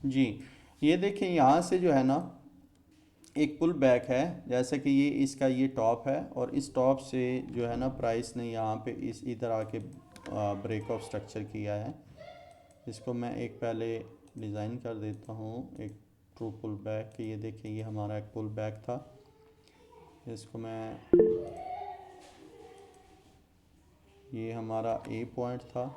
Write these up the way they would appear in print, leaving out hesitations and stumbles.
जी, ये देखिए यहाँ से जो है ना एक पुल बैक है, जैसे कि ये इसका ये टॉप है और इस टॉप से जो है ना प्राइस ने यहाँ पे इस इधर आके ब्रेक ऑफ स्ट्रक्चर किया है। इसको मैं एक पहले डिज़ाइन कर देता हूँ एक ट्रू पुल बैक। ये देखिए ये हमारा एक पुल बैक था, इसको मैं, ये हमारा ए पॉइंट था।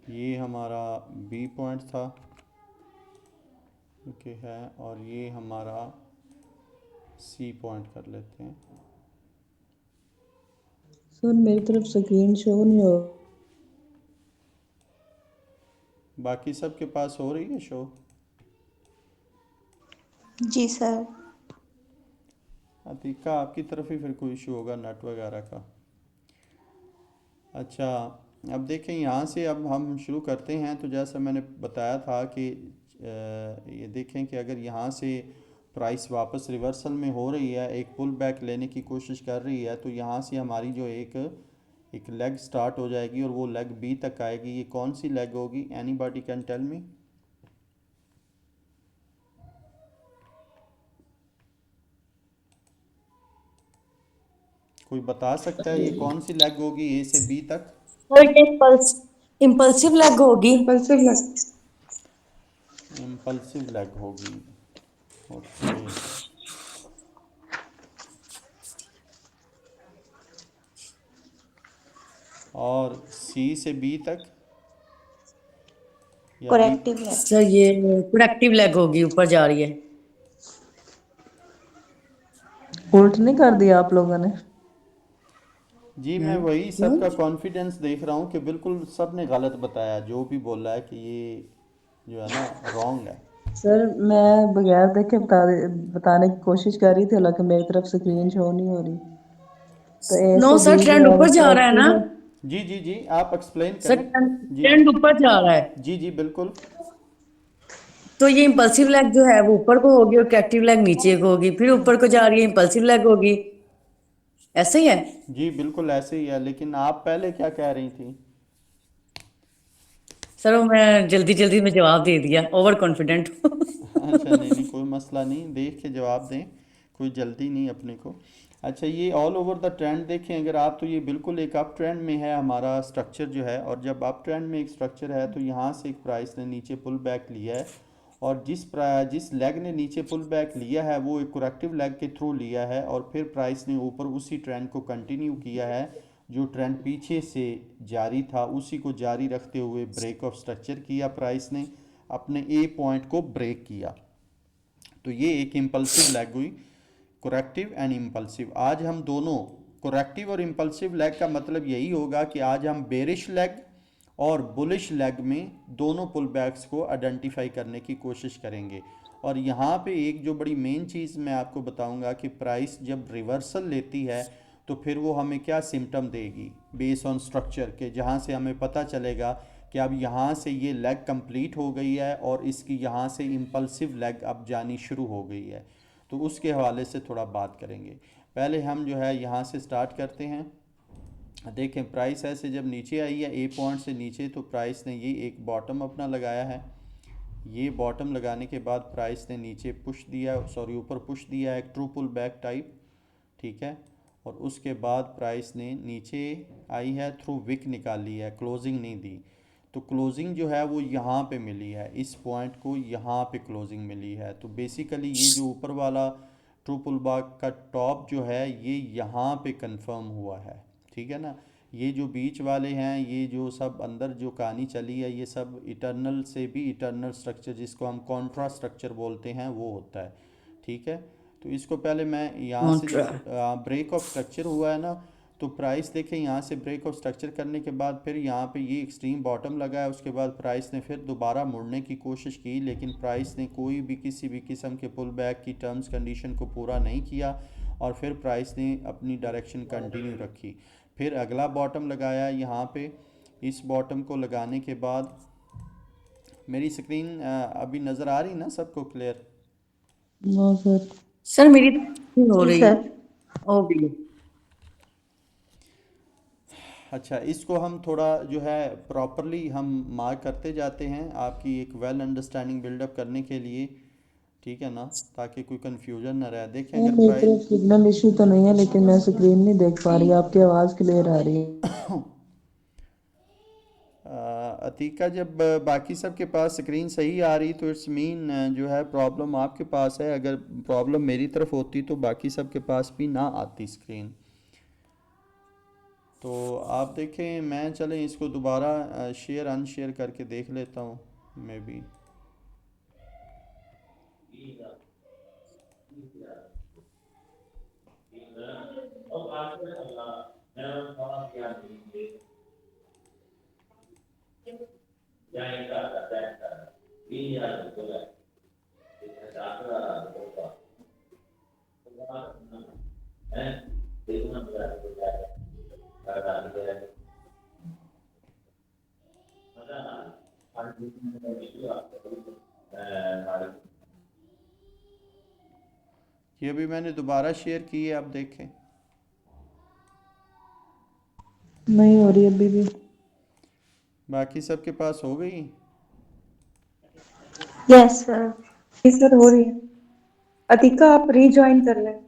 ये हमारा बी पॉइंट था, ओके है, और ये हमारा सी पॉइंट कर लेते हैं। सर मेरी तरफ स्क्रीन शो नहीं हो। बाकी सबके पास हो रही है शो? जी सर। अतीका आपकी तरफ ही फिर कोई इशू होगा नेट वगैरह का। अच्छा, अब देखें यहाँ से अब हम शुरू करते हैं। तो जैसा मैंने बताया था कि ये देखें कि अगर यहाँ से प्राइस वापस रिवर्सल में हो रही है, एक पुल बैक लेने की कोशिश कर रही है, तो यहाँ से हमारी जो एक एक लेग स्टार्ट हो जाएगी और वो लेग बी तक आएगी। ये कौन सी लेग होगी? Anybody can tell me? कोई बता सकता है ये कौन सी लेग होगी ए से बी तक? और ये इम्पल्सिव लेग होगी। इम्पल्सिव लग। इम्पल्सिव लेग होगी, ओके। और सी से बी तक या बी? करेक्टिव है। सर ये प्रोडक्टिव लेग होगी, ऊपर जा रही है। उल्ट नहीं कर दिया आप लोगों ने? जी, मैं वही क्यों? सबका कॉन्फिडेंस देख रहा हूँ कि बिल्कुल सब ने गलत बताया, जो भी बोला है कि ये जो है ना रॉन्ग है। सर मैं बगैर देखे बताने की कोशिश कर रही थी, हालांकि मेरी तरफ स्क्रीन शो नहीं हो रही। तो ए नो से सर, बी जो ट्रेंड है वो ऊपर जा रहा है ना। करेक्टिव है। जी जी जी, आप एक्सप्लेन सर करें। जी ट्रेंड ऊपर जा रहा है। जी जी बिल्कुल। तो ये इम्पल्सिव लेग जो है वो ऊपर को होगी और करेक्टिव लेग नीचे को होगी, फिर ऊपर को जा रही है, इम्पल्सिव लेग होगी। ऐसा ही है। जी बिल्कुल ऐसे ही है, लेकिन आप पहले क्या कह रही थी? सर वो मैं जल्दी जल्दी में जवाब दे दिया, ओवर कॉन्फिडेंट। अच्छा, नहीं नहीं, कोई मसला नहीं, देख के जवाब दें, कोई जल्दी नहीं अपने को। अच्छा, ये ऑल ओवर द ट्रेंड देखें अगर आप, तो ये बिल्कुल एक अप ट्रेंड में है हमारा स्ट्रक्चर जो है। और जब अप ट्रेंड में एक स्ट्रक्चर है तो यहाँ से एक प्राइस ने नीचे पुल बैक लिया है, और जिस लेग ने नीचे पुल बैक लिया है वो एक करेक्टिव लेग के थ्रू लिया है, और फिर प्राइस ने ऊपर उसी ट्रेंड को कंटिन्यू किया है। जो ट्रेंड पीछे से जारी था उसी को जारी रखते हुए ब्रेक ऑफ स्ट्रक्चर किया प्राइस ने, अपने ए पॉइंट को ब्रेक किया। तो ये एक इम्पल्सिव लैग हुई, कोरेक्टिव एंड इम्पल्सिव। आज हम दोनों, कोरेक्टिव और इम्पल्सिव लैग का मतलब यही होगा कि आज हम बेरिश लैग और बुलिश लैग में दोनों पुल बैक्स को आइडेंटिफाई करने की कोशिश करेंगे। और यहाँ पे एक जो बड़ी मेन चीज़ मैं आपको बताऊंगा कि प्राइस जब रिवर्सल लेती है तो फिर वो हमें क्या सिम्टम देगी बेस ऑन स्ट्रक्चर के, जहाँ से हमें पता चलेगा कि अब यहाँ से ये लेग कंप्लीट हो गई है और इसकी यहाँ से इम्पल्सिव लेग अब जानी शुरू हो गई है। तो उसके हवाले से थोड़ा बात करेंगे। पहले हम जो है यहाँ से स्टार्ट करते हैं। देखें प्राइस ऐसे जब नीचे आई है ए पॉइंट से नीचे, तो प्राइस ने ये एक बॉटम अपना लगाया है। ये बॉटम लगाने के बाद प्राइस ने नीचे पुश दिया, सॉरी ऊपर पुश दिया है, एक ट्रू पुल बैक टाइप, ठीक है। और उसके बाद प्राइस ने नीचे आई है, थ्रू विक निकाली है, क्लोजिंग नहीं दी। तो क्लोजिंग जो है वो यहाँ पे मिली है, इस पॉइंट को यहाँ पे क्लोजिंग मिली है। तो बेसिकली ये जो ऊपर वाला ट्रू पुल बैक का टॉप जो है ये यहाँ पे कंफर्म हुआ है, ठीक है ना। ये जो बीच वाले हैं, ये जो सब अंदर जो कहानी चली है, ये सब इटर्नल से भी इटर्नल स्ट्रक्चर, जिसको हम कॉन्ट्रा स्ट्रक्चर बोलते हैं, वो होता है, ठीक है। तो इसको पहले मैं यहाँ से कॉन्ट्रा। जब ब्रेक ऑफ स्ट्रक्चर हुआ है ना, तो प्राइस देखें यहाँ से ब्रेक ऑफ स्ट्रक्चर करने के बाद फिर यहाँ पे ये एक्सट्रीम बॉटम लगा है। उसके बाद प्राइस ने फिर दोबारा मुड़ने की कोशिश की, लेकिन प्राइस ने कोई भी किसी भी किस्म के पुल बैक की टर्म्स कंडीशन को पूरा नहीं किया, और फिर प्राइस ने अपनी डायरेक्शन कंटिन्यू रखी। फिर अगला बॉटम लगाया यहाँ पे। इस बॉटम को लगाने के बाद मेरी स्क्रीन अभी नज़र आ रही ना सबको क्लियर? No sir. सर मेरी तो नहीं हो जी रही। सर। हो गई। अच्छा, इसको हम थोड़ा जो है प्रॉपरली हम मार्क करते जाते हैं आपकी एक वेल अंडरस्टैंडिंग बिल्डअप करने के लिए, ठीक है ना, ताकि कोई कंफ्यूजन ना रहे। देखें नहीं, अगर मेरी प्राइस तरफ सिग्नल इशू तो नहीं है, लेकिन मैं स्क्रीन नहीं देख पा रही। आपकी आवाज़ क्लियर आ रही है। अतीका, जब बाकी सब के पास स्क्रीन सही आ रही तो इट्स मीन जो है प्रॉब्लम आपके पास है। अगर प्रॉब्लम मेरी तरफ होती तो बाकी सब के पास भी ना आती स्क्रीन। तो आप देखें, मैं चलें इसको दोबारा शेयर अनशेयर करके देख लेता हूँ मे बी। ये भी मैंने दोबारा शेयर की है, आप देखें। नहीं हो रही अभी भी। बाकी सब के पास हो गई। Yes sir. जी सर हो रही है। अतिका आप रीजॉइन कर लें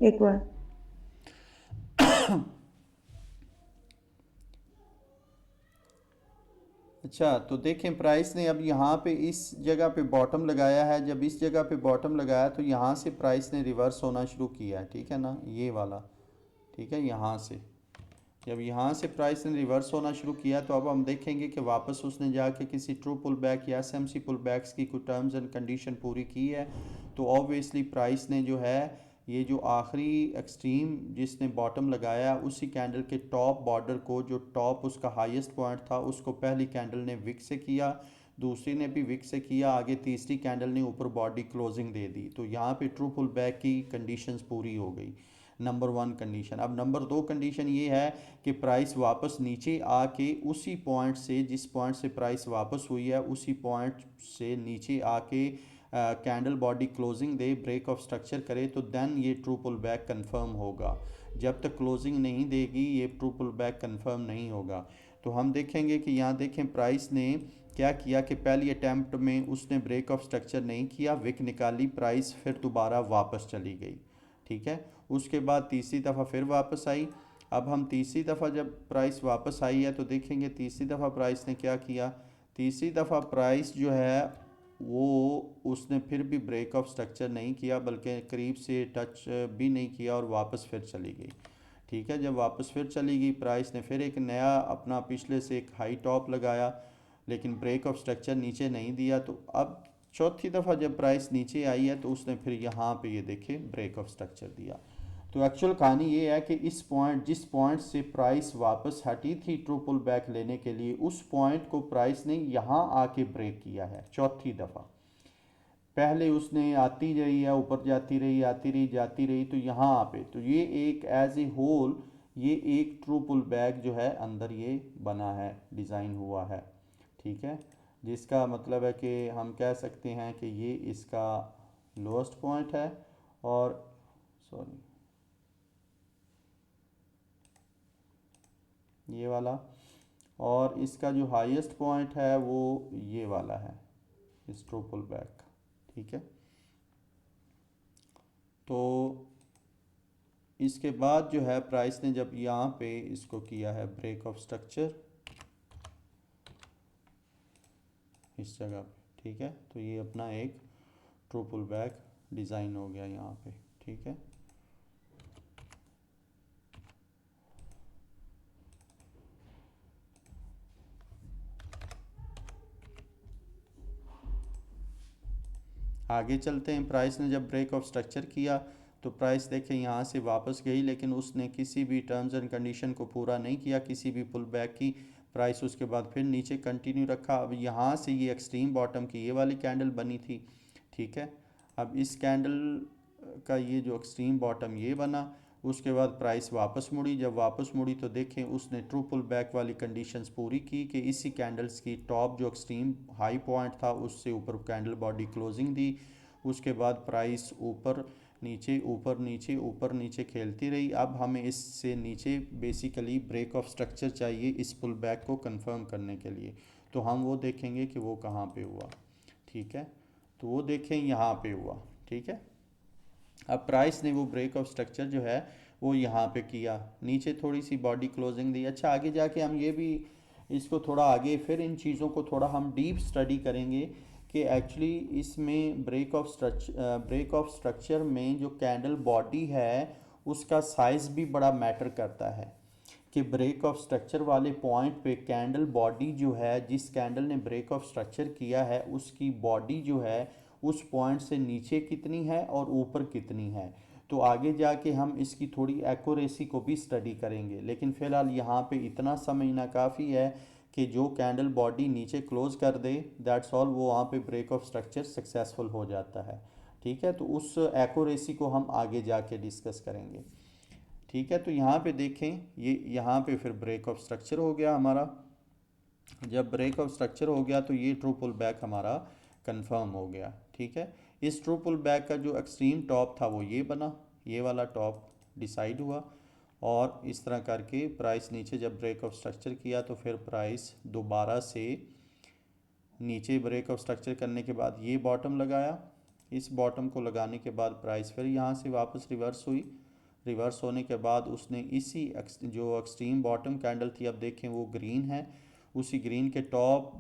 एक बार। अच्छा, तो देखें प्राइस ने अब यहाँ पे इस जगह पे बॉटम लगाया है। जब इस जगह पे बॉटम लगाया तो यहाँ से प्राइस ने रिवर्स होना शुरू किया है, ठीक है ना, ये वाला, ठीक है। यहाँ से जब यहाँ से प्राइस ने रिवर्स होना शुरू किया तो अब हम देखेंगे कि वापस उसने जाके किसी ट्रू पुल बैक या एसएमसी पुल बैक्स की कोई टर्म्स एंड कंडीशन पूरी की है। तो ऑब्वियसली प्राइस ने जो है ये जो आखिरी एक्सट्रीम जिसने बॉटम लगाया उसी कैंडल के टॉप बॉर्डर को, जो टॉप उसका हाईएस्ट पॉइंट था, उसको पहली कैंडल ने विक से किया, दूसरी ने भी विक से किया, आगे तीसरी कैंडल ने ऊपर बॉडी क्लोजिंग दे दी। तो यहाँ पे ट्रू पुल बैक की कंडीशंस पूरी हो गई, नंबर वन कंडीशन। अब नंबर दो कंडीशन ये है कि प्राइस वापस नीचे आके उसी पॉइंट से, जिस पॉइंट से प्राइस वापस हुई है उसी पॉइंट से नीचे आके कैंडल बॉडी क्लोजिंग दे, ब्रेक ऑफ स्ट्रक्चर करे, तो देन ये ट्रू पुल बैक कन्फर्म होगा। जब तक क्लोजिंग नहीं देगी ये ट्रू पुल बैक कन्फर्म नहीं होगा। तो हम देखेंगे कि यहाँ देखें प्राइस ने क्या किया कि पहली अटैम्प्ट में उसने ब्रेक ऑफ स्ट्रक्चर नहीं किया, विक निकाली, प्राइस फिर दोबारा वापस चली गई, ठीक है। उसके बाद तीसरी दफ़ा फिर वापस आई। अब हम तीसरी दफ़ा जब प्राइस वापस आई है तो देखेंगे तीसरी दफ़ा प्राइस ने क्या किया। तीसरी दफ़ा प्राइस जो है वो उसने फिर भी ब्रेक ऑफ स्ट्रक्चर नहीं किया, बल्कि करीब से टच भी नहीं किया और वापस फिर चली गई, ठीक है। जब वापस फिर चली गई प्राइस ने फिर एक नया अपना पिछले से एक हाई टॉप लगाया, लेकिन ब्रेक ऑफ स्ट्रक्चर नीचे नहीं दिया। तो अब चौथी दफ़ा जब प्राइस नीचे आई है तो उसने फिर यहाँ पे ये देखे ब्रेक ऑफ स्ट्रक्चर दिया। तो एक्चुअल कहानी ये है कि इस पॉइंट, जिस पॉइंट से प्राइस वापस हटी थी ट्रू पुल बैक लेने के लिए, उस पॉइंट को प्राइस ने यहाँ आके ब्रेक किया है चौथी दफ़ा। पहले उसने आती रही है, ऊपर जाती रही, आती रही, जाती रही, तो यहाँ पे तो ये एक एज ए होल ये एक ट्रू पुल बैक जो है अंदर ये बना है, डिज़ाइन हुआ है, ठीक है। जिसका मतलब है कि हम कह सकते हैं कि ये इसका लोएस्ट पॉइंट है और सॉरी ये वाला, और इसका जो हाईएस्ट पॉइंट है वो ये वाला है, इस ट्रू पुल बैक, ठीक है। तो इसके बाद जो है प्राइस ने जब यहाँ पे इसको किया है ब्रेक ऑफ स्ट्रक्चर इस जगह पे, ठीक है, तो ये अपना एक ट्रू पुल बैक डिज़ाइन हो गया यहाँ पे, ठीक है। आगे चलते हैं। प्राइस ने जब ब्रेक ऑफ स्ट्रक्चर किया तो प्राइस देखें यहाँ से वापस गई, लेकिन उसने किसी भी टर्म्स एंड कंडीशन को पूरा नहीं किया, किसी भी पुल बैक की। प्राइस उसके बाद फिर नीचे कंटिन्यू रखा। अब यहाँ से ये एक्सट्रीम बॉटम की ये वाली कैंडल बनी थी, ठीक है। अब इस कैंडल का ये जो एक्सट्रीम बॉटम ये बना, उसके बाद प्राइस वापस मुड़ी, जब वापस मुड़ी तो देखें उसने ट्रू पुल बैक वाली कंडीशंस पूरी की कि इसी कैंडल्स की टॉप जो एक्सट्रीम हाई पॉइंट था उससे ऊपर कैंडल बॉडी क्लोजिंग दी। उसके बाद प्राइस ऊपर नीचे ऊपर नीचे ऊपर नीचे खेलती रही। अब हमें इससे नीचे बेसिकली ब्रेक ऑफ स्ट्रक्चर चाहिए इस पुल बैक को कंफर्म करने के लिए, तो हम वो देखेंगे कि वो कहाँ पे हुआ। ठीक है, तो वो देखें यहाँ पे हुआ। ठीक है, अब प्राइस ने वो ब्रेक ऑफ स्ट्रक्चर जो है वो यहाँ पे किया, नीचे थोड़ी सी बॉडी क्लोजिंग दी। अच्छा, आगे जाके हम ये भी इसको थोड़ा आगे फिर इन चीज़ों को थोड़ा हम डीप स्टडी करेंगे कि एक्चुअली इसमें ब्रेक ऑफ स्ट्रक्चर में जो कैंडल बॉडी है उसका साइज़ भी बड़ा मैटर करता है कि ब्रेक ऑफ स्ट्रक्चर वाले पॉइंट पे कैंडल बॉडी जो है, जिस कैंडल ने ब्रेक ऑफ स्ट्रक्चर किया है उसकी बॉडी जो है उस पॉइंट से नीचे कितनी है और ऊपर कितनी है। तो आगे जाके हम इसकी थोड़ी एक्यूरेसी को भी स्टडी करेंगे, लेकिन फ़िलहाल यहाँ पे इतना समझना काफ़ी है कि जो कैंडल बॉडी नीचे क्लोज कर दे दैट्स ऑल, वो वहाँ पे ब्रेक ऑफ स्ट्रक्चर सक्सेसफुल हो जाता है। ठीक है, तो उस एक्यूरेसी को हम आगे जाके डिस्कस करेंगे। ठीक है, तो यहाँ पे देखें ये यहाँ पे फिर ब्रेक ऑफ स्ट्रक्चर हो गया हमारा। जब ब्रेक ऑफ स्ट्रक्चर हो गया तो ये ट्रू पुल बैक हमारा कंफर्म हो गया। ठीक है, इस ट्रू पुल बैक का जो एक्सट्रीम टॉप था वो ये बना, ये वाला टॉप डिसाइड हुआ, और इस तरह करके प्राइस नीचे जब ब्रेक ऑफ स्ट्रक्चर किया तो फिर प्राइस दोबारा से नीचे ब्रेक ऑफ स्ट्रक्चर करने के बाद ये बॉटम लगाया। इस बॉटम को लगाने के बाद प्राइस फिर यहाँ से वापस रिवर्स हुई। रिवर्स होने के बाद उसने इसी जो एक्सट्रीम बॉटम कैंडल थी, अब देखें वो ग्रीन है, उसी ग्रीन के टॉप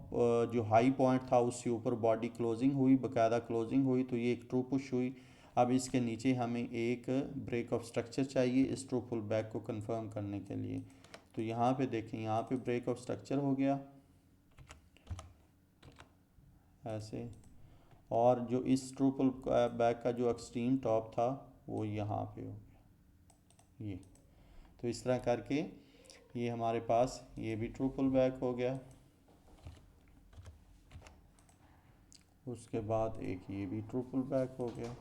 जो हाई पॉइंट था उससे ऊपर बॉडी क्लोजिंग हुई, बाकायदा क्लोजिंग हुई, तो ये एक ट्रू पुश हुई। अब इसके नीचे हमें एक ब्रेक ऑफ स्ट्रक्चर चाहिए इस ट्रू पुल बैक को कंफर्म करने के लिए। तो यहाँ पे देखें, यहाँ पे ब्रेक ऑफ स्ट्रक्चर हो गया ऐसे, और जो इस ट्रू पुल बैक का जो एक्सट्रीम टॉप था वो यहाँ पे हो गया ये। तो इस तरह करके ये हमारे पास ये भी ट्रू पुल बैक हो गया। उसके बाद एक ये भी ट्रू पुल बैक हो गया।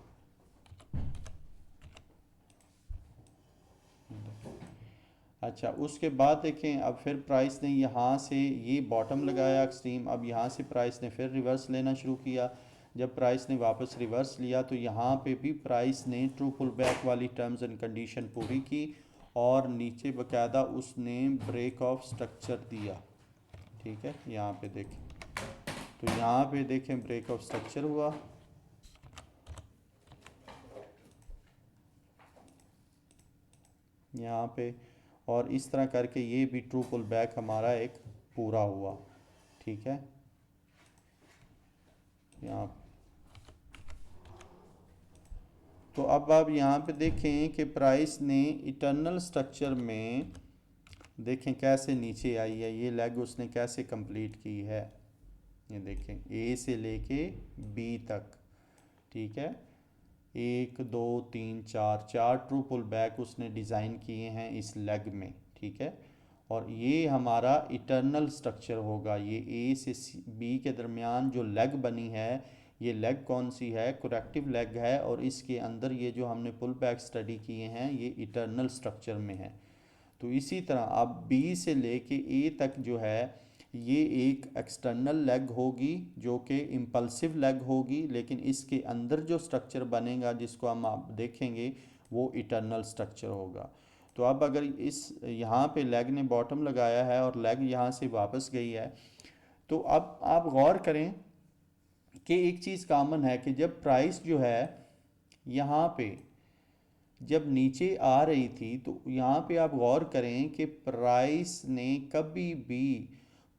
अच्छा, उसके बाद देखें अब फिर प्राइस ने यहाँ से ये बॉटम लगाया एक्सट्रीम, अब यहाँ से प्राइस ने फिर रिवर्स लेना शुरू किया। जब प्राइस ने वापस रिवर्स लिया तो यहाँ पे भी प्राइस ने ट्रू पुल बैक वाली टर्म्स एंड कंडीशन पूरी की और नीचे बाकायदा उसने ब्रेक ऑफ स्ट्रक्चर दिया। ठीक है, यहाँ पे देखें, तो यहाँ पे देखें ब्रेक ऑफ स्ट्रक्चर हुआ। यहाँ पे, और इस तरह करके ये भी ट्रू पुल बैक हमारा एक पूरा हुआ। ठीक है, यहाँ तो अब आप यहाँ पे देखें कि प्राइस ने इटर्नल स्ट्रक्चर में देखें कैसे नीचे आई है, ये लेग उसने कैसे कंप्लीट की है, ये देखें ए से लेके बी तक। ठीक है, 1 2 3 4 चार ट्रू पुल बैक उसने डिज़ाइन किए हैं इस लेग में। ठीक है, और ये हमारा इटर्नल स्ट्रक्चर होगा। ये ए से बी के दरमियान जो लेग बनी है, ये लेग कौन सी है, करेक्टिव लेग है, और इसके अंदर ये जो हमने पुल बैक स्टडी किए हैं ये इटर्नल स्ट्रक्चर में है। तो इसी तरह अब बी से लेके ए तक जो है ये एक एक्सटर्नल लेग होगी जो कि इम्पल्सिव लेग होगी, लेकिन इसके अंदर जो स्ट्रक्चर बनेगा जिसको हम आप देखेंगे वो इटर्नल स्ट्रक्चर होगा। तो अब अगर इस यहाँ पे लेग ने बॉटम लगाया है और लेग यहाँ से वापस गई है, तो अब आप गौर करें कि एक चीज़ कॉमन है कि जब प्राइस जो है यहाँ पे जब नीचे आ रही थी तो यहाँ पे आप गौर करें कि प्राइस ने कभी भी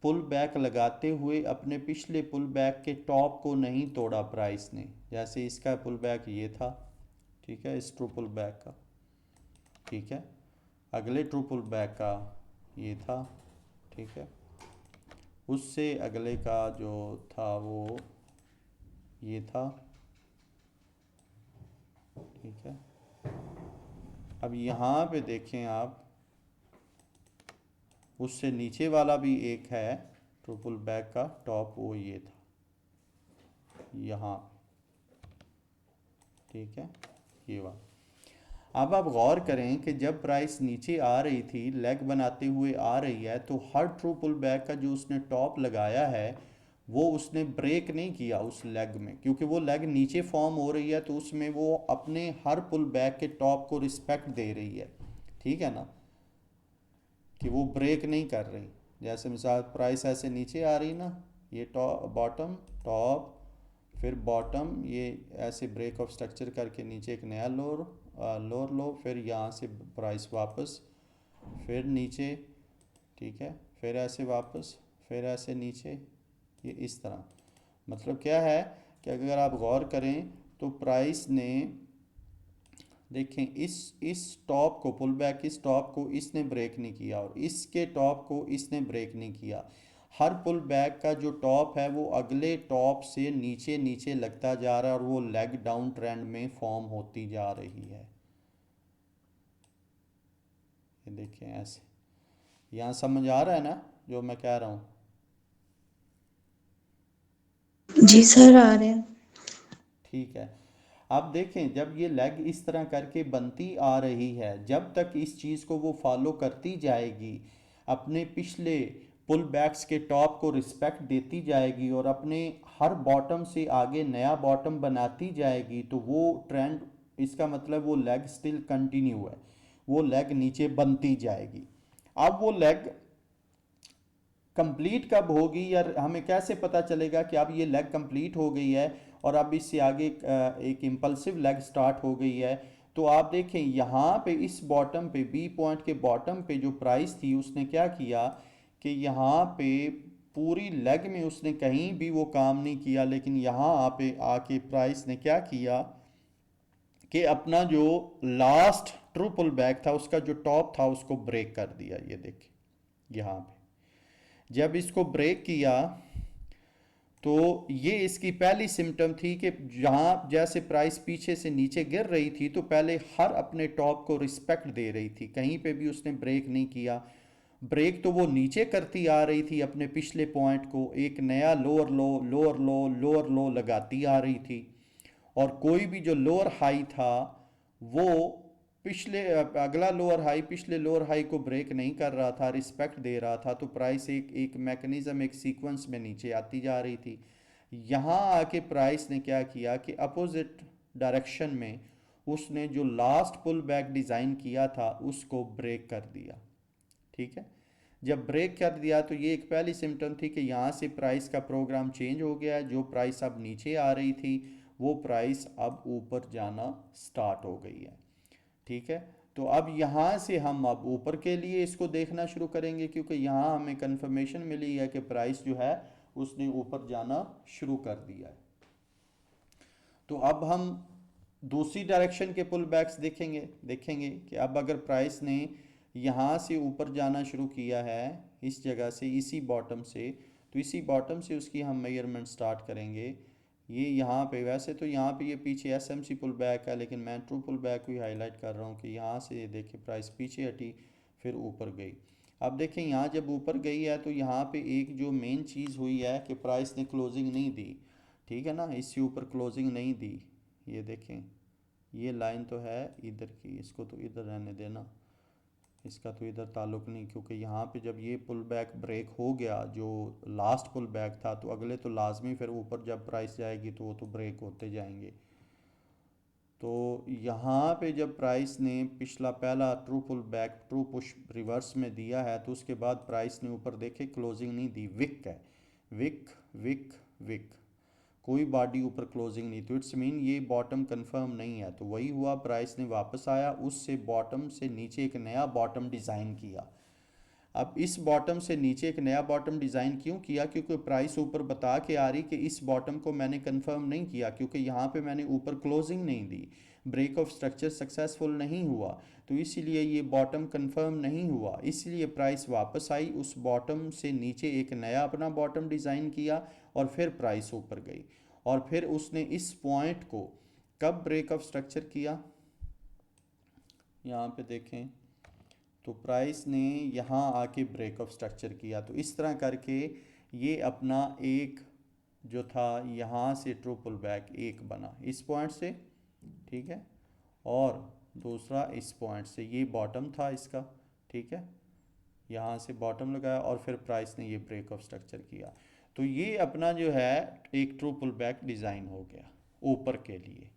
पुल बैक लगाते हुए अपने पिछले पुल बैक के टॉप को नहीं तोड़ा प्राइस ने। जैसे इसका पुल बैक ये था, ठीक है, इस ट्रू पुल बैक का, ठीक है, अगले ट्रू पुल बैक का ये था, ठीक है, उससे अगले का जो था वो ये था, ठीक है। अब यहाँ पे देखें आप, उससे नीचे वाला भी एक है ट्रू पुल बैक का टॉप, वो ये था यहाँ, ठीक है, ये वाला। अब आप गौर करें कि जब प्राइस नीचे आ रही थी, लेग बनाते हुए आ रही है, तो हर ट्रू पुल बैक का जो उसने टॉप लगाया है वो उसने ब्रेक नहीं किया उस लेग में, क्योंकि वो लेग नीचे फॉर्म हो रही है, तो उसमें वो अपने हर पुल बैक के टॉप को रिस्पेक्ट दे रही है। ठीक है ना, कि वो ब्रेक नहीं कर रही। जैसे मिसाल प्राइस ऐसे नीचे आ रही ना, ये टॉप बॉटम टॉप फिर बॉटम, ये ऐसे ब्रेक ऑफ स्ट्रक्चर करके नीचे एक नया लोअर लो, फिर यहाँ से प्राइस वापस, फिर नीचे, ठीक है, फिर ऐसे वापस, फिर ऐसे नीचे, ये इस तरह। मतलब क्या है कि अगर आप गौर करें तो प्राइस ने, देखें, इस टॉप को, पुल बैक इस टॉप को इसने ब्रेक नहीं किया और इसके टॉप को इसने ब्रेक नहीं किया। हर पुल बैक का जो टॉप है वो अगले टॉप से नीचे नीचे लगता जा रहा है और वो लेग डाउन ट्रेंड में फॉर्म होती जा रही है। ये देखें ऐसे, यहाँ समझ आ रहा है ना जो मैं कह रहा हूँ? जी सर, आ रहे हैं। ठीक है। आप देखें जब ये लेग इस तरह करके बनती आ रही है, जब तक इस चीज़ को वो फॉलो करती जाएगी, अपने पिछले पुल बैक्स के टॉप को रिस्पेक्ट देती जाएगी और अपने हर बॉटम से आगे नया बॉटम बनाती जाएगी, तो वो ट्रेंड, इसका मतलब वो लेग स्टिल कंटिन्यू है, वो लेग नीचे बनती जाएगी। अब वो लेग कंप्लीट कब होगी, या हमें कैसे पता चलेगा कि अब ये लेग कंप्लीट हो गई है और अब इससे आगे एक इम्पल्सिव लेग स्टार्ट हो गई है? तो आप देखें यहाँ पे इस बॉटम पे, बी पॉइंट के बॉटम पे जो प्राइस थी, उसने क्या किया कि यहाँ पे पूरी लेग में उसने कहीं भी वो काम नहीं किया, लेकिन यहाँ पे आके प्राइस ने क्या किया कि अपना जो लास्ट ट्रू पुल बैक था उसका जो टॉप था उसको ब्रेक कर दिया। ये देखिए यहाँ पे जब इसको ब्रेक किया तो ये इसकी पहली सिम्टम थी कि जहाँ जैसे प्राइस पीछे से नीचे गिर रही थी तो पहले हर अपने टॉप को रिस्पेक्ट दे रही थी, कहीं पे भी उसने ब्रेक नहीं किया। ब्रेक तो वो नीचे करती आ रही थी अपने पिछले पॉइंट को, एक नया लोअर लो लोअर लो लोअर लो लगाती आ रही थी, और कोई भी जो लोअर हाई था वो पिछले अगला लोअर हाई पिछले लोअर हाई को ब्रेक नहीं कर रहा था, रिस्पेक्ट दे रहा था। तो प्राइस एक एक मैकेनिज्म, एक सीक्वेंस में नीचे आती जा रही थी। यहाँ आके प्राइस ने क्या किया कि अपोजिट डायरेक्शन में उसने जो लास्ट पुल बैक डिज़ाइन किया था उसको ब्रेक कर दिया। ठीक है, जब ब्रेक कर दिया तो ये एक पहली सिम्टम थी कि यहाँ से प्राइस का प्रोग्राम चेंज हो गया है। जो प्राइस अब नीचे आ रही थी वो प्राइस अब ऊपर जाना स्टार्ट हो गई है। ठीक है, तो अब यहाँ से हम अब ऊपर के लिए इसको देखना शुरू करेंगे, क्योंकि यहाँ हमें कंफर्मेशन मिली है कि प्राइस जो है उसने ऊपर जाना शुरू कर दिया है। तो अब हम दूसरी डायरेक्शन के पुल बैक्स देखेंगे कि अब अगर प्राइस ने यहाँ से ऊपर जाना शुरू किया है इस जगह से, इसी बॉटम से, तो इसी बॉटम से उसकी हम मेजरमेंट स्टार्ट करेंगे। ये यहाँ पे, वैसे तो यहाँ पे ये पीछे एसएमसी पुल बैक है, लेकिन मैं ट्रू पुल बैक को ही हाईलाइट कर रहा हूँ कि यहाँ से ये देखिए प्राइस पीछे हटी फिर ऊपर गई। अब देखें यहाँ जब ऊपर गई है तो यहाँ पे एक जो मेन चीज़ हुई है कि प्राइस ने क्लोजिंग नहीं दी। ठीक है ना, इससे ऊपर क्लोजिंग नहीं दी। ये देखें, ये लाइन तो है इधर की, इसको तो इधर रहने देना, इसका तो इधर ताल्लुक नहीं, क्योंकि यहाँ पे जब ये पुल बैक ब्रेक हो गया जो लास्ट पुल बैक था, तो अगले तो लाजमी फिर ऊपर जब प्राइस जाएगी तो वो तो ब्रेक होते जाएंगे। तो यहाँ पे जब प्राइस ने पिछला पहला true pull back, true push reverse में दिया है, तो उसके बाद प्राइस ने ऊपर देखे क्लोजिंग नहीं दी, विक है, विक विक विक, कोई बॉडी ऊपर क्लोजिंग नहीं, तो इट्स मीन ये बॉटम कंफर्म नहीं है। तो वही हुआ, प्राइस ने वापस आया, उससे बॉटम से नीचे एक नया बॉटम डिज़ाइन किया। अब इस बॉटम से नीचे एक नया बॉटम डिज़ाइन क्यों किया? क्योंकि प्राइस ऊपर बता के आ रही कि इस बॉटम को मैंने कंफर्म नहीं किया, क्योंकि यहाँ पे मैंने ऊपर क्लोजिंग नहीं दी, ब्रेक ऑफ स्ट्रक्चर सक्सेसफुल नहीं हुआ, तो इसीलिए ये बॉटम कंफर्म नहीं हुआ। इसलिए प्राइस वापस आई, उस बॉटम से नीचे एक नया अपना बॉटम डिज़ाइन किया और फिर प्राइस ऊपर गई। और फिर उसने इस पॉइंट को कब ब्रेक ऑफ स्ट्रक्चर किया, यहाँ पे देखें, तो प्राइस ने यहाँ आके ब्रेक ऑफ स्ट्रक्चर किया। तो इस तरह करके ये अपना एक जो था यहाँ से ट्रू पुल बैक एक बना इस पॉइंट से, ठीक है, और दूसरा इस पॉइंट से, ये बॉटम था इसका, ठीक है, यहाँ से बॉटम लगाया और फिर प्राइस ने ये ब्रेक ऑफ स्ट्रक्चर किया। तो ये अपना जो है एक ट्रू पुल बैक डिज़ाइन हो गया ऊपर के लिए।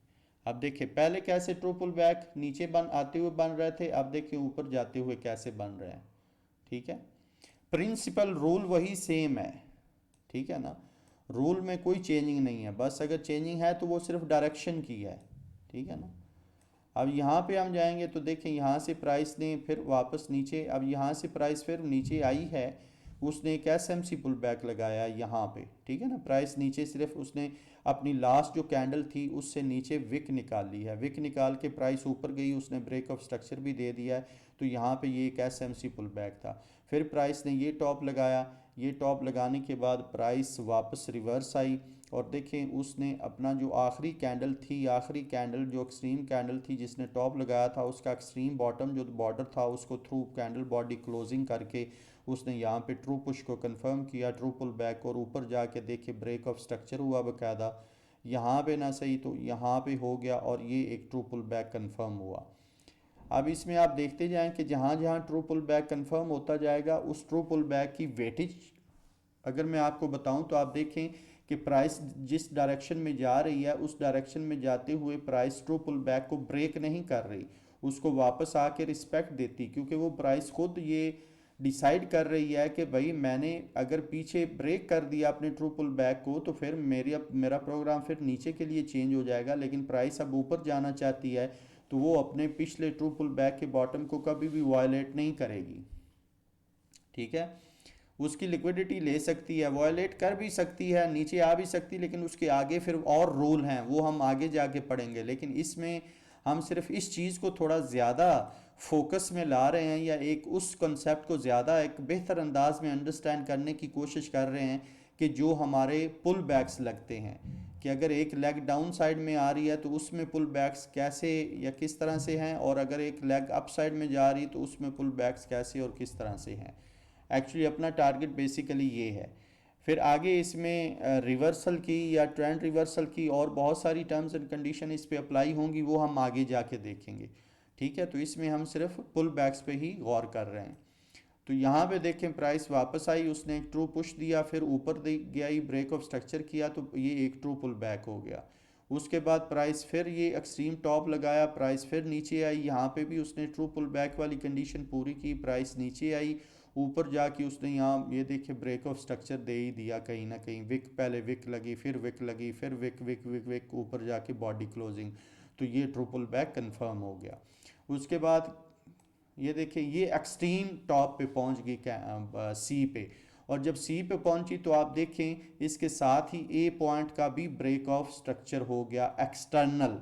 अब देखिए पहले कैसे ट्रू पुल बैक नीचे बन आते हुए बन रहे थे, अब देखिए ऊपर जाते हुए कैसे बन रहे हैं, ठीक है। प्रिंसिपल रूल वही सेम है, ठीक है ना, रूल में कोई चेंजिंग नहीं है, बस अगर चेंजिंग है तो वो सिर्फ डायरेक्शन की है, ठीक है ना। अब यहाँ पे हम जाएंगे तो देखें यहाँ से प्राइस ने फिर वापस नीचे, अब यहाँ से प्राइस फिर नीचे आई है, उसने एक एसएमसी पुल बैक लगाया यहाँ पे, ठीक है ना। प्राइस नीचे सिर्फ उसने अपनी लास्ट जो कैंडल थी उससे नीचे विक निकाल ली है, विक निकाल के प्राइस ऊपर गई, उसने ब्रेक ऑफ स्ट्रक्चर भी दे दिया है। तो यहाँ पे ये एक एसएमसी पुल बैक था, फिर प्राइस ने ये टॉप लगाया, ये टॉप लगाने के बाद प्राइस वापस रिवर्स आई और देखें उसने अपना जो आखिरी कैंडल थी, आखिरी कैंडल जो एक्सट्रीम कैंडल थी जिसने टॉप लगाया था, उसका एक्सट्रीम बॉटम जो बॉर्डर था उसको थ्रू कैंडल बॉडी क्लोजिंग करके उसने यहाँ पे ट्रू पुश को कंफर्म किया, ट्रू पुल बैक, और ऊपर जाके देखे ब्रेक ऑफ स्ट्रक्चर हुआ बकायदा, यहाँ पे ना सही तो यहाँ पे हो गया और ये एक ट्रू पुल बैक कंफर्म हुआ। अब इसमें आप देखते जाएं कि जहाँ जहाँ ट्रू पुल बैक कंफर्म होता जाएगा उस ट्रू पुल बैक की वेटेज अगर मैं आपको बताऊं तो आप देखें कि प्राइस जिस डायरेक्शन में जा रही है उस डायरेक्शन में जाते हुए प्राइस ट्रू पुल बैक को ब्रेक नहीं कर रही, उसको वापस आके रिस्पेक्ट देती, क्योंकि वो प्राइस खुद ये डिसाइड कर रही है कि भाई मैंने अगर पीछे ब्रेक कर दिया अपने ट्रू पुल बैक को तो फिर मेरा प्रोग्राम फिर नीचे के लिए चेंज हो जाएगा, लेकिन प्राइस अब ऊपर जाना चाहती है तो वो अपने पिछले ट्रू पुल बैक के बॉटम को कभी भी वायलेट नहीं करेगी, ठीक है। उसकी लिक्विडिटी ले सकती है, वायलेट कर भी सकती है, नीचे आ भी सकती है, लेकिन उसके आगे फिर और रूल हैं वो हम आगे जाके पढ़ेंगे। लेकिन इसमें हम सिर्फ इस चीज़ को थोड़ा ज़्यादा फोकस में ला रहे हैं या एक उस कंसेप्ट को ज़्यादा एक बेहतर अंदाज में अंडरस्टैंड करने की कोशिश कर रहे हैं कि जो हमारे पुल बैक्स लगते हैं कि अगर एक लेग डाउन साइड में आ रही है तो उसमें पुल बैक्स कैसे या किस तरह से हैं, और अगर एक लेग अप साइड में जा रही तो उसमें पुल बैक्स कैसे और किस तरह से हैं। एक्चुअली अपना टारगेट बेसिकली ये है। फिर आगे इसमें रिवर्सल की या ट्रेंड रिवर्सल की और बहुत सारी टर्म्स एंड कंडीशन इस पे अप्लाई होंगी, वो हम आगे जाके देखेंगे, ठीक है। तो इसमें हम सिर्फ पुल बैक्स पे ही गौर कर रहे हैं। तो यहाँ पे देखें प्राइस वापस आई, उसने एक ट्रू पुश दिया, फिर ऊपर गया, ब्रेक ऑफ स्ट्रक्चर किया, तो ये एक ट्रू पुल बैक हो गया। उसके बाद प्राइस फिर ये एक्सट्रीम टॉप लगाया, प्राइस फिर नीचे आई, यहाँ पे भी उसने ट्रू पुल बैक वाली कंडीशन पूरी की, प्राइस नीचे आई, ऊपर जाके उसने यहाँ ये देखिए ब्रेक ऑफ स्ट्रक्चर दे ही दिया कहीं ना कहीं, विक पहले विक लगी, फिर विक लगी, फिर विक विक विक विक, ऊपर जाके बॉडी क्लोजिंग, तो ये ट्रू पुल बैक कंफर्म हो गया। उसके बाद ये देखिए ये एक्सट्रीम टॉप पे पहुंच गई सी पे, और जब सी पे पहुंची तो आप देखें इसके साथ ही ए पॉइंट का भी ब्रेक ऑफ स्ट्रक्चर हो गया एक्सटर्नल।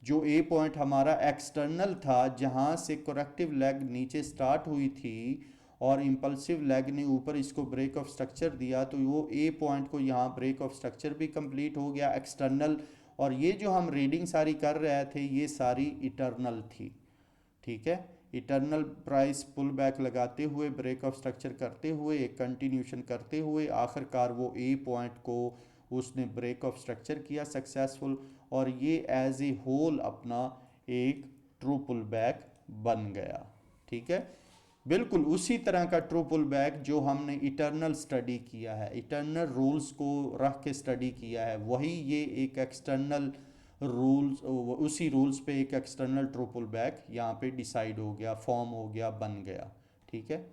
जो ए पॉइंट हमारा एक्सटर्नल था जहां से करेक्टिव लेग नीचे स्टार्ट हुई थी और इम्पल्सिव लेग ने ऊपर इसको ब्रेक ऑफ स्ट्रक्चर दिया, तो वो ए पॉइंट को यहाँ ब्रेक ऑफ स्ट्रक्चर भी कंप्लीट हो गया एक्सटर्नल। और ये जो हम रीडिंग सारी कर रहे थे ये सारी इटर्नल थी, ठीक है। इटर्नल प्राइस पुल बैक लगाते हुए ब्रेक ऑफ स्ट्रक्चर करते हुए एक कंटिन्यूशन करते हुए आखिरकार वो ए पॉइंट को उसने ब्रेक ऑफ स्ट्रक्चर किया सक्सेसफुल, और ये एज ए होल अपना एक ट्रू पुल बैक बन गया, ठीक है। बिल्कुल उसी तरह का ट्रू पुल बैक जो हमने इटर्नल स्टडी किया है, इटर्नल रूल्स को रख के स्टडी किया है, वही ये एक एक्सटर्नल रूल्स, उसी रूल्स पे एक एक्सटर्नल ट्रू पुल बैक यहाँ पे डिसाइड हो गया, फॉर्म हो गया, बन गया, ठीक है।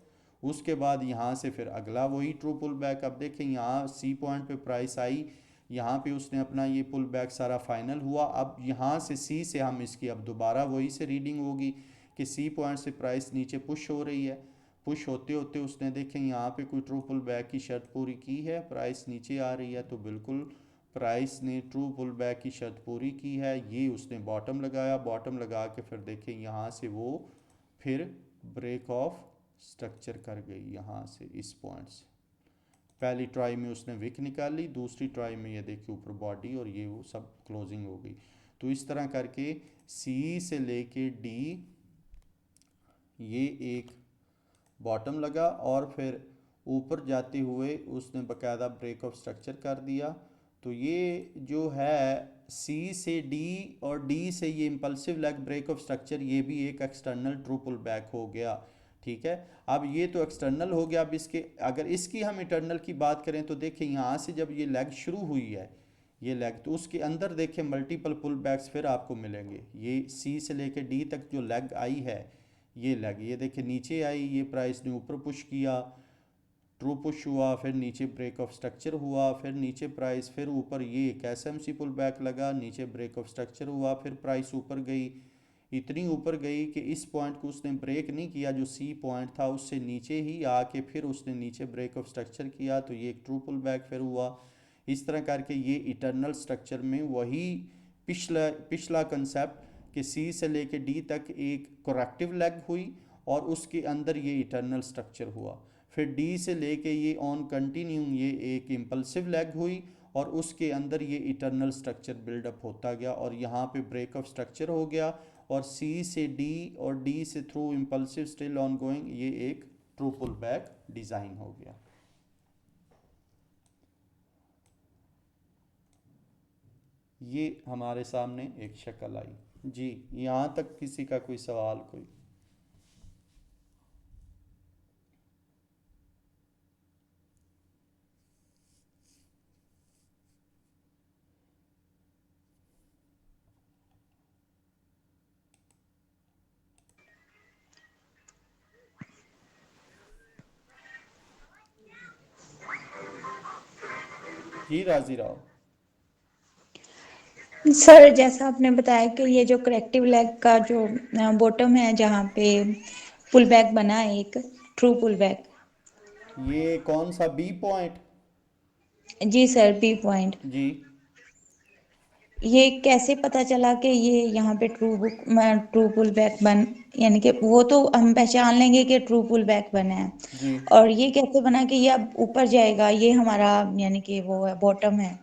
उसके बाद यहाँ से फिर अगला वही ट्रू पुल बैक, अब देखें यहाँ सी पॉइंट पे प्राइस आई, यहाँ पे उसने अपना ये पुल बैक सारा फाइनल हुआ। अब यहाँ से सी से हम इसकी अब दोबारा वही से रीडिंग होगी कि सी पॉइंट से प्राइस नीचे पुश हो रही है, पुश होते होते उसने देखें यहाँ पे कोई ट्रू पुल बैक की शर्त पूरी की है, प्राइस नीचे आ रही है, तो बिल्कुल प्राइस ने ट्रू पुल बैक की शर्त पूरी की है, ये उसने बॉटम लगाया, बॉटम लगा के फिर देखें यहाँ से वो फिर ब्रेक ऑफ स्ट्रक्चर कर गई, यहाँ से इस पॉइंट से पहली ट्राई में उसने विक निकाली, दूसरी ट्राई में ये देखिए ऊपर बॉडी और ये वो सब क्लोजिंग हो गई। तो इस तरह करके सी से लेके डी ये एक बॉटम लगा और फिर ऊपर जाते हुए उसने बाकायदा ब्रेक ऑफ स्ट्रक्चर कर दिया। तो ये जो है सी से डी और डी से ये impulsive leg break of structure, ये भी एक एक्सटर्नल ट्रू पुल बैक हो गया। ठीक है, अब ये तो एक्सटर्नल हो गया। अब इसके अगर इसकी हम इंटरनल की बात करें तो देखिए यहाँ से जब ये लेग शुरू हुई है, ये लेग, तो उसके अंदर देखिए मल्टीपल पुल बैक्स फिर आपको मिलेंगे। ये सी से लेके डी तक जो लेग आई है, ये लेग, ये देखिए नीचे आई, ये प्राइस ने ऊपर पुश किया, ट्रू पुश हुआ, फिर नीचे ब्रेक ऑफ स्ट्रक्चर हुआ, फिर नीचे प्राइस, फिर ऊपर ये एक एसएमसी पुल बैक लगा, नीचे ब्रेक ऑफ स्ट्रक्चर हुआ, फिर प्राइस ऊपर गई, इतनी ऊपर गई कि इस पॉइंट को उसने ब्रेक नहीं किया, जो सी पॉइंट था उससे नीचे ही आके फिर उसने नीचे ब्रेक ऑफ स्ट्रक्चर किया, तो ये एक ट्रू पुल बैक फिर हुआ। इस तरह करके ये इटर्नल स्ट्रक्चर में वही पिछला पिछला कंसेप्ट कि सी से लेके डी तक एक करेक्टिव लेग हुई और उसके अंदर ये इटर्नल स्ट्रक्चर हुआ। फिर डी से लेके ये ऑन कंटिन्यू ये एक इम्पल्सिव लेग हुई और उसके अंदर ये इटर्नल स्ट्रक्चर बिल्डअप होता गया और यहाँ पे ब्रेक ऑफ स्ट्रक्चर हो गया। और सी से डी और डी से through impulsive still on going, ये एक ट्रू पुल बैक डिज़ाइन हो गया। ये हमारे सामने एक शक्ल आई जी। यहाँ तक किसी का कोई सवाल कोई? जी राजी राव। सर जैसा आपने बताया कि ये जो करेक्टिव लेग का जो बॉटम है जहाँ पे पुल बैक बना है, एक ट्रू पुल बैक। ये कौन सा बी पॉइंट? जी सर, बी पॉइंट। जी, ये कैसे पता चला कि ये यहाँ पे ट्रू पुल बैक बन, यानी कि वो तो हम पहचान लेंगे कि ट्रू पुल बैक बना है, जी। और ये कैसे बना कि ये अब ऊपर जाएगा, ये हमारा यानी कि वो है बॉटम है।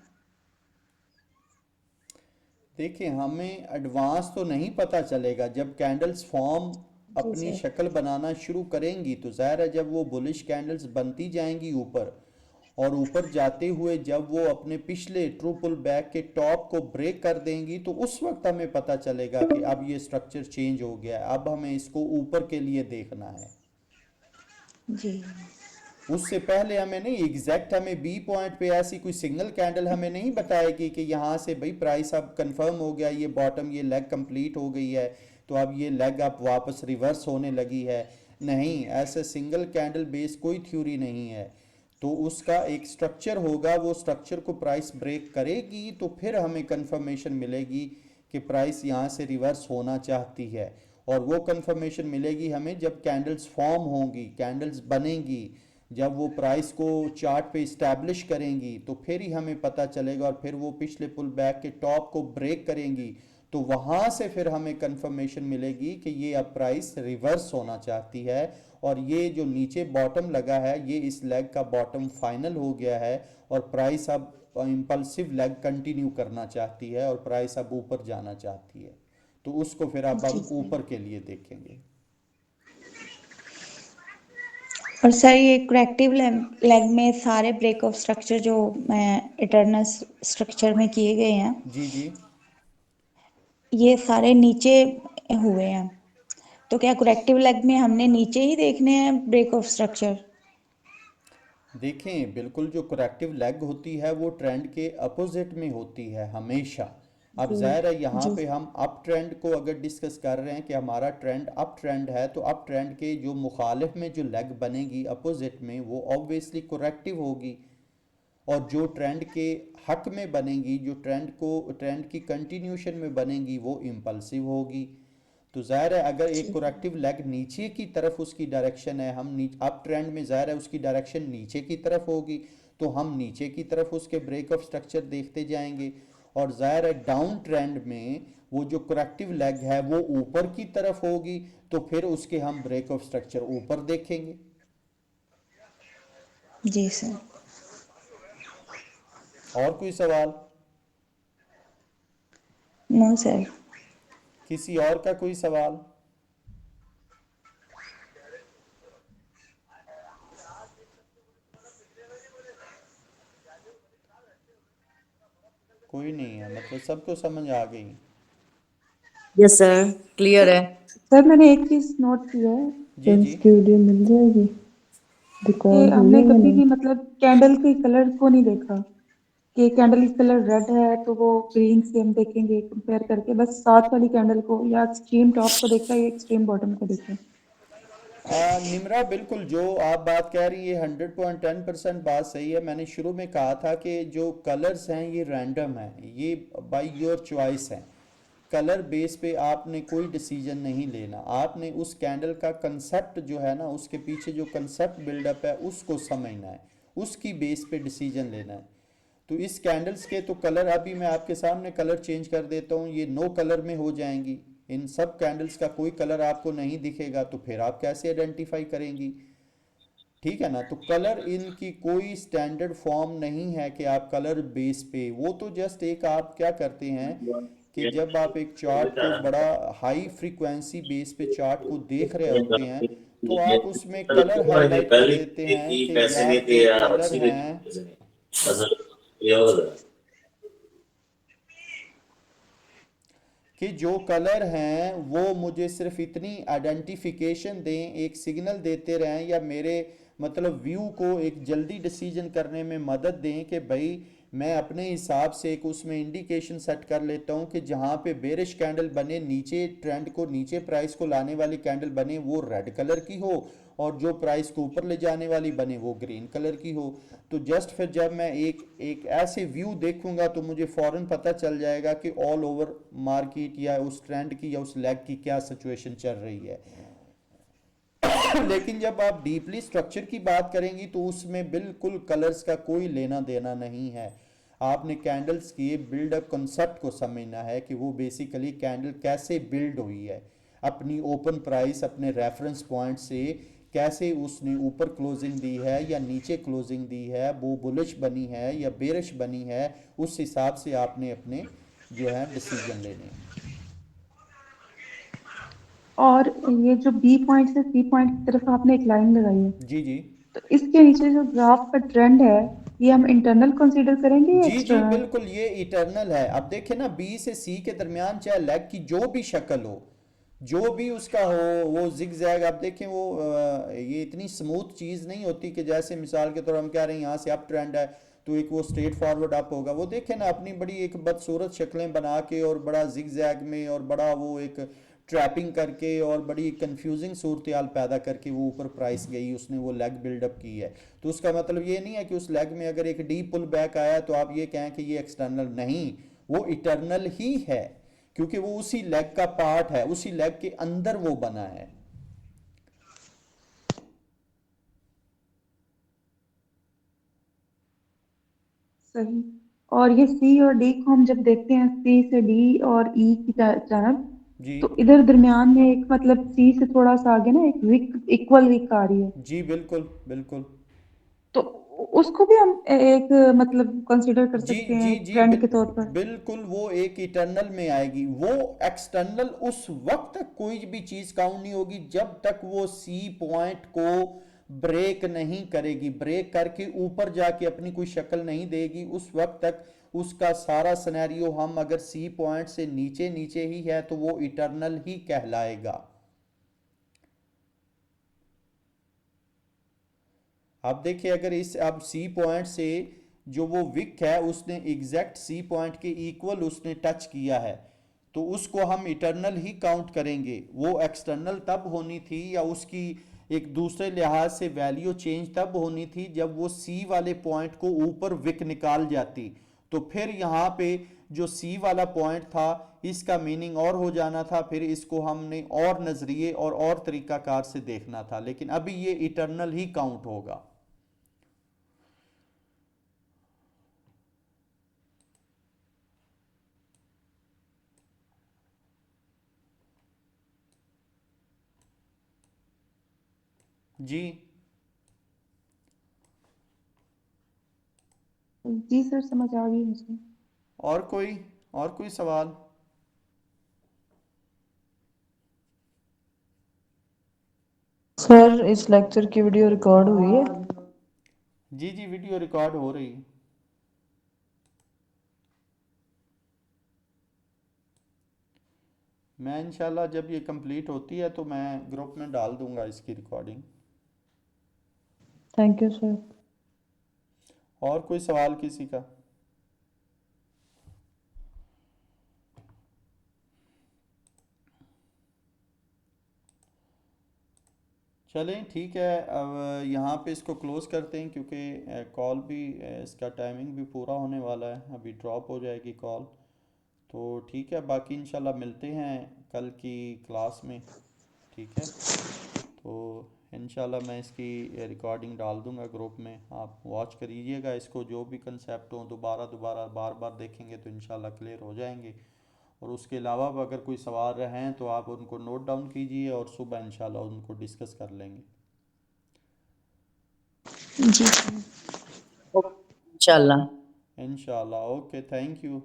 देखिए हमें एडवांस तो नहीं पता चलेगा, जब कैंडल्स फॉर्म जी अपनी सर। शक्ल बनाना शुरू करेंगी तो ज़ाहिर है जब वो बुलिश कैंडल्स बनती जाएंगी ऊपर, और ऊपर जाते हुए जब वो अपने पिछले ट्रू पुल बैक के टॉप को ब्रेक कर देंगी तो उस वक्त हमें पता चलेगा कि अब ये स्ट्रक्चर चेंज हो गया है, अब हमें इसको ऊपर के लिए देखना है। जी उससे पहले हमें नहीं एग्जैक्ट, हमें बी पॉइंट पे ऐसी कोई सिग्नल कैंडल हमें नहीं बताएगी कि यहाँ से भाई प्राइस अब कंफर्म हो गया, ये बॉटम, ये लेग कंप्लीट हो गई है, तो अब ये लेग अब वापस रिवर्स होने लगी है। नहीं, ऐसे सिंगल कैंडल बेस कोई थ्योरी नहीं है। तो उसका एक स्ट्रक्चर होगा, वो स्ट्रक्चर को प्राइस ब्रेक करेगी तो फिर हमें कंफर्मेशन मिलेगी कि प्राइस यहाँ से रिवर्स होना चाहती है। और वो कंफर्मेशन मिलेगी हमें जब कैंडल्स फॉर्म होंगी, कैंडल्स बनेंगी, जब वो प्राइस को चार्ट पे इस्टेब्लिश करेंगी तो फिर ही हमें पता चलेगा, और फिर वो पिछले पुल बैक के टॉप को ब्रेक करेंगी तो वहाँ से फिर हमें कंफर्मेशन मिलेगी कि ये अब प्राइस रिवर्स होना चाहती है और ये जो नीचे बॉटम लगा है ये इस लेग का बॉटम फाइनल हो गया है और प्राइस अब इम्पल्सिव लेग कंटिन्यू करना चाहती है और प्राइस अब ऊपर जाना चाहती है। तो उसको फिर अब जी हम सर। ऊपर के लिए देखेंगे। और सर ये करेक्टिव लेग में सारे ब्रेक ऑफ स्ट्रक्चर जो इटर्नल स्ट्रक्चर में किए गए हैं, जी जी। ये सारे नीचे हुए हैं, तो क्या करेक्टिव लेग में हमने नीचे ही देखने हैं ब्रेक ऑफ स्ट्रक्चर? देखें, बिल्कुल जो करेक्टिव लेग होती है वो ट्रेंड के अपोजिट में होती है हमेशा। अब जी जाहिर है यहाँ जी पे हम अप ट्रेंड को अगर डिस्कस कर रहे हैं कि हमारा ट्रेंड अप ट्रेंड है, तो अप ट्रेंड के जो मुखालिफ में जो लेग बनेगी अपोजिट में वो ऑब्वियसली करेक्टिव होगी, और जो ट्रेंड के हक में बनेगी, जो ट्रेंड की कंटिन्यूशन में बनेगी वो इम्पल्सिव होगी। तो ज़ाहिर है अगर एक जी कोरेक्टिव लेग नीचे की तरफ उसकी डायरेक्शन है, हम अप ट्रेंड में ज़ाहिर है उसकी डायरेक्शन नीचे की तरफ होगी, तो हम नीचे की तरफ उसके ब्रेक ऑफ स्ट्रक्चर देखते जाएंगे। और ज़ाहिर है डाउन ट्रेंड में वो जो कोरेक्टिव लेग है वो ऊपर की तरफ होगी, तो फिर उसके हम ब्रेक ऑफ स्ट्रक्चर ऊपर देखेंगे। जी सर। और कोई सवाल? No sir. किसी और का कोई सवाल? कोई नहीं है, मतलब सबको समझ आ गई। यस सर, क्लियर है। सर मैंने एक चीज नोट किया है जी जी। की वीडियो मिल जाएगी, कि रिकॉर्ड हुई हमने है या कभी नहीं? भी मतलब कैंडल के कलर को नहीं देखा कि कैंडल की कलर रेड है तो वो ग्रीन से हम देखेंगे कंपेयर करके, बस साथ वाली कैंडल को या एक्सट्रीम टॉप को देखा या एक्सट्रीम बॉटम को देखा। निम्रा, बिल्कुल जो आप बात कह रही है 100.10% बात सही है। मैंने शुरू में कहा था कि जो कलर्स हैं ये रैंडम हैं, ये बाय योर चॉइस हैं। कलर बेस पे आपने कोई डिसीजन नहीं लेना, आपने उस कैंडल का कंसेप्ट जो है ना, उसके पीछे जो कंसेप्ट बिल्डअप है उसको समझना है, उसकी बेस पे डिसीजन लेना है। तो इस कैंडल्स के तो कलर अभी मैं आपके सामने कलर चेंज कर देता हूँ, ये नो कलर में हो जाएंगी। इन सब कैंडल्स का कोई कलर आपको नहीं दिखेगा, तो फिर आप कैसे आइडेंटिफाई करेंगी? ठीक है ना। तो कलर इनकी कोई स्टैंडर्ड फॉर्म नहीं है कि आप कलर बेस पे, वो तो जस्ट एक आप क्या करते हैं कि जब आप एक चार्ट को बड़ा हाई फ्रीक्वेंसी बेस पे चार्ट को देख रहे होते हैं, तो आप उसमें कलर हाईलाइट कर देते हैं कि यार जो कलर हैं, कि जो कलर हैं वो मुझे सिर्फ इतनी आइडेंटिफिकेशन दें, एक सिग्नल देते रहें, या मेरे मतलब व्यू को एक जल्दी डिसीजन करने में मदद दें कि भाई मैं अपने हिसाब से एक उसमें इंडिकेशन सेट कर लेता हूँ कि जहाँ पे बेरिश कैंडल बने, नीचे ट्रेंड को, नीचे प्राइस को लाने वाली कैंडल बने वो रेड कलर की हो, और जो प्राइस को ऊपर ले जाने वाली बने वो ग्रीन कलर की हो। तो जस्ट फिर जब मैं एक एक ऐसे व्यू देखूंगा तो मुझे फौरन पता चल जाएगा कि ऑल ओवर मार्केट या उस ट्रेंड की या उस लेग की क्या सिचुएशन चल रही है। लेकिन जब आप डीपली स्ट्रक्चर की बात करेंगी तो उसमें बिल्कुल कलर्स का कोई लेना देना नहीं है। आपने कैंडल्स की बिल्डअप कॉन्सेप्ट को समझना है कि वो बेसिकली कैंडल कैसे बिल्ड हुई है, अपनी ओपन प्राइस अपने रेफरेंस पॉइंट से कैसे उसने ऊपर क्लोजिंग दी है या नीचे क्लोजिंग दी है, वो बुलिश बनी है या बेरिश बनी है, उस हिसाब से आपने अपने जो है डिसीजन लेने हैं। और ये जो बी पॉइंट से सी पॉइंट की तरफ आपने एक लाइन लगाई है, जी जी। तो इसके नीचे जो ग्राफ का ट्रेंड है ये हम इंटरनल कंसीडर करेंगे या जी जी एक्सटर्नल? बिल्कुल, ये इटर्नल है। अब देखिए ना, बी से सी के दरमियान चाहे लेग की जो भी शक्ल हो, जो भी उसका हो, वो जिग जैग, आप देखें वो ये इतनी स्मूथ चीज़ नहीं होती कि जैसे मिसाल के तौर हम कह रहे हैं यहाँ से अप ट्रेंड है तो एक वो स्ट्रेट फॉरवर्ड अप होगा। वो देखें ना, अपनी बड़ी एक बदसूरत शक्लें बना के और बड़ा जिग जैग में और बड़ा वो एक ट्रैपिंग करके और बड़ी कंफ्यूजिंग सूरत हाल पैदा करके वो ऊपर प्राइस गई, उसने वो लेग बिल्डअप की है। तो उसका मतलब ये नहीं है कि उस लेग में अगर एक डीप पुल बैक आया तो आप ये कहें कि ये एक्सटर्नल नहीं, वो इटर्नल ही है, क्योंकि वो उसी लेग का पार्ट है, उसी लेग के अंदर वो बना है। सही। और ये सी और डी को हम जब देखते हैं, सी से डी और ई की तरफ, जी तो इधर दरमियान में एक मतलब सी से थोड़ा सा आगे ना एक विक, इक्वल विक आ रही है, जी बिल्कुल बिल्कुल। तो उसको भी हम एक मतलब कंसीडर कर जी सकते हैं जी एक जी ट्रेंड के तौर पर। बिल्कुल, वो एक इटर्नल में आएगी। वो एक्सटर्नल उस वक्त तक कोई भी चीज काउंट नहीं होगी जब तक वो सी पॉइंट को ब्रेक नहीं करेगी, ब्रेक करके ऊपर जाके अपनी कोई शक्ल नहीं देगी, उस वक्त तक उसका सारा सिनेरियो, हम अगर सी पॉइंट से नीचे नीचे ही है तो वो इटर्नल ही कहलाएगा। आप देखिए, अगर इस अब सी पॉइंट से जो वो विक है उसने एग्जैक्ट सी पॉइंट के इक्वल उसने टच किया है, तो उसको हम इटर्नल ही काउंट करेंगे। वो एक्सटर्नल तब होनी थी या उसकी एक दूसरे लिहाज से वैल्यू चेंज तब होनी थी जब वो सी वाले पॉइंट को ऊपर विक निकाल जाती। तो फिर यहाँ पे जो सी वाला पॉइंट था इसका मीनिंग और हो जाना था, फिर इसको हमने और नज़रिए और तरीकाकार से देखना था, लेकिन अभी ये इटर्नल ही काउंट होगा। जी। जी सर, समझ आ गई मुझे। और कोई सवाल? सर इस लेक्चर की वीडियो रिकॉर्ड हुई है? जी जी वीडियो रिकॉर्ड हो रही। मैं इंशाल्लाह जब ये कंप्लीट होती है तो मैं ग्रुप में डाल दूंगा इसकी रिकॉर्डिंग। Thank you sir. और कोई सवाल किसी का? चलें ठीक है, अब यहाँ पे इसको क्लोज़ करते हैं क्योंकि कॉल भी इसका टाइमिंग भी पूरा होने वाला है, अभी ड्रॉप हो जाएगी कॉल। तो ठीक है, बाकी इंशाल्लाह मिलते हैं कल की क्लास में। ठीक है, तो इंशाल्लाह मैं इसकी रिकॉर्डिंग डाल दूंगा ग्रुप में, आप वॉच करिएगा इसको। जो भी कंसेप्ट हो दोबारा दोबारा बार बार देखेंगे तो इंशाल्लाह क्लियर हो जाएंगे। और उसके अलावा अगर कोई सवाल रहें तो आप उनको नोट डाउन कीजिए और सुबह इंशाल्लाह उनको डिस्कस कर लेंगे। जी सर। इंशाल्लाह। इंशाल्लाह, ओके, थैंक यू,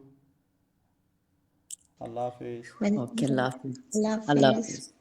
अल्लाह हाफिज़। ओके, अल्लाह हाफिज। अल्लाह अल्लाह हाफिज। हाफिज।